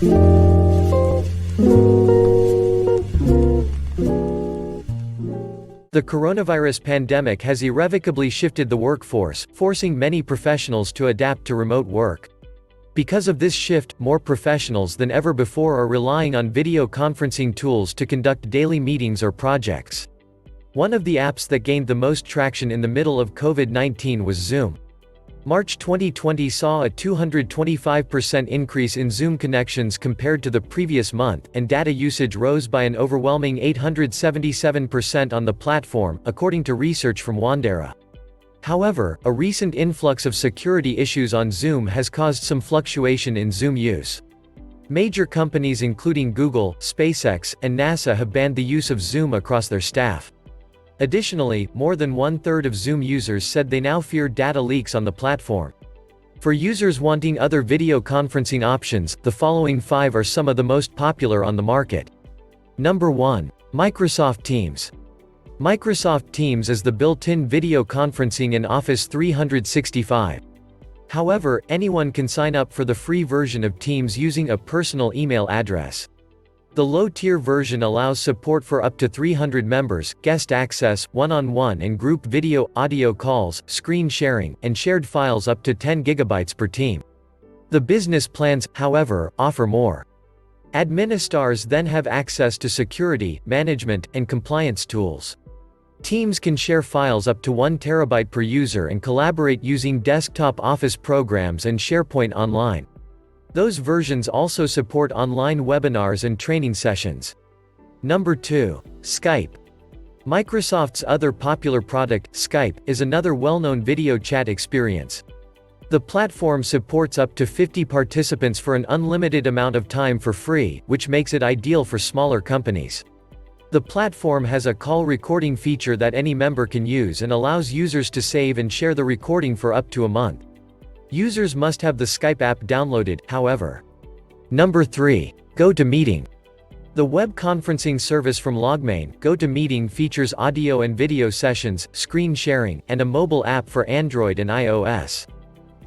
The coronavirus pandemic has irrevocably shifted the workforce, forcing many professionals to adapt to remote work. Because of this shift, more professionals than ever before are relying on video conferencing tools to conduct daily meetings or projects. One of the apps that gained the most traction in the middle of COVID-19 was Zoom. March 2020 saw a 225% increase in Zoom connections compared to the previous month, and data usage rose by an overwhelming 877% on the platform, according to research from Wandera. However, a recent influx of security issues on Zoom has caused some fluctuation in Zoom use. Major companies including Google, SpaceX, and NASA have banned the use of Zoom across their staff. Additionally, more than one-third of Zoom users said they now fear data leaks on the platform. For users wanting other video conferencing options, the following 5 are some of the most popular on the market. Number 1. Microsoft Teams. Microsoft Teams is the built-in video conferencing in Office 365. However, anyone can sign up for the free version of Teams using a personal email address. The low-tier version allows support for up to 300 members, guest access, one-on-one and group video, audio calls, screen sharing, and shared files up to 10 GB per team. The business plans, however, offer more. Administrators then have access to security, management, and compliance tools. Teams can share files up to 1 TB per user and collaborate using desktop Office programs and SharePoint Online. Those versions also support online webinars and training sessions. Number 2. Skype. Microsoft's other popular product, Skype, is another well-known video chat experience. The platform supports up to 50 participants for an unlimited amount of time for free, which makes it ideal for smaller companies. The platform has a call recording feature that any member can use and allows users to save and share the recording for up to a month. Users must have the Skype app downloaded, however. Number 3. GoToMeeting. The web conferencing service from LogMein, GoToMeeting features audio and video sessions, screen sharing, and a mobile app for Android and iOS.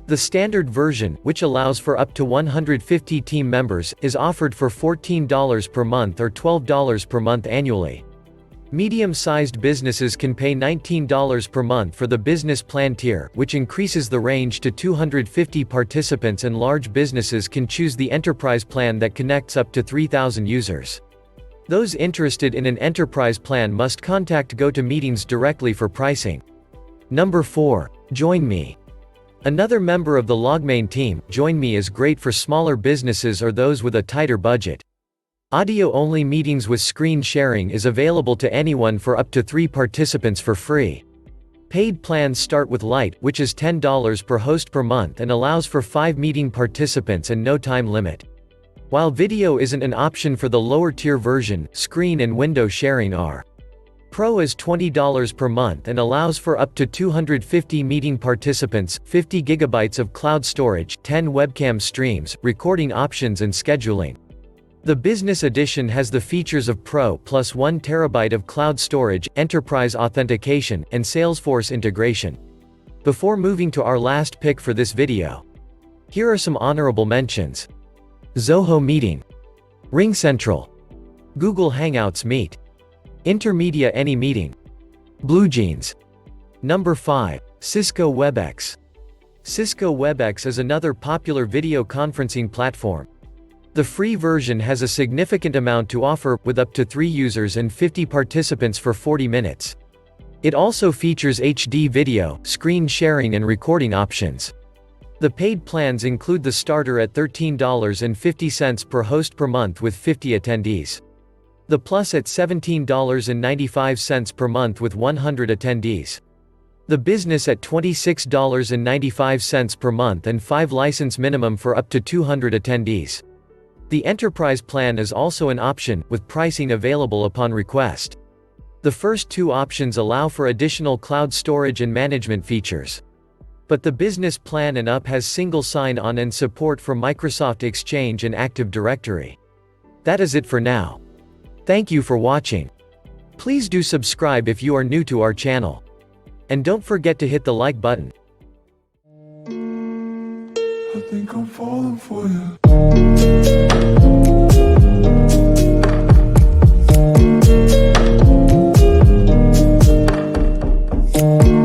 The standard version, which allows for up to 150 team members, is offered for $14 per month or $12 per month annually. Medium-sized businesses can pay $19 per month for the business plan tier, which increases the range to 250 participants, and large businesses can choose the enterprise plan that connects up to 3,000 users. Those interested in an enterprise plan must contact GoToMeetings directly for pricing. Number 4. JoinMe. Another member of the LogMein team, JoinMe is great for smaller businesses or those with a tighter budget. Audio-only meetings with screen sharing is available to anyone for up to 3 participants for free. Paid plans start with Lite, which is $10 per host per month and allows for 5 meeting participants and no time limit. While video isn't an option for the lower-tier version, screen and window sharing are. Pro is $20 per month and allows for up to 250 meeting participants, 50 GB of cloud storage, 10 webcam streams, recording options and scheduling. The Business Edition has the features of Pro plus 1 TB of cloud storage, enterprise authentication, and Salesforce integration. Before moving to our last pick for this video, here are some honorable mentions. Zoho Meeting, RingCentral, Google Hangouts Meet, Intermedia AnyMeeting, BlueJeans. Number 5. Cisco Webex. Cisco Webex is another popular video conferencing platform. The free version has a significant amount to offer, with up to 3 users and 50 participants for 40 minutes. It also features HD video, screen sharing and recording options. The paid plans include the starter at $13.50 per host per month with 50 attendees. The Plus at $17.95 per month with 100 attendees. The Business at $26.95 per month and 5 license minimum for up to 200 attendees. The Enterprise plan is also an option, with pricing available upon request. The first 2 options allow for additional cloud storage and management features. But the Business plan and up has single sign-on and support for Microsoft Exchange and Active Directory. That is it for now. Thank you for watching. Please do subscribe if you are new to our channel. And don't forget to hit the like button. I think I'm falling for you. you.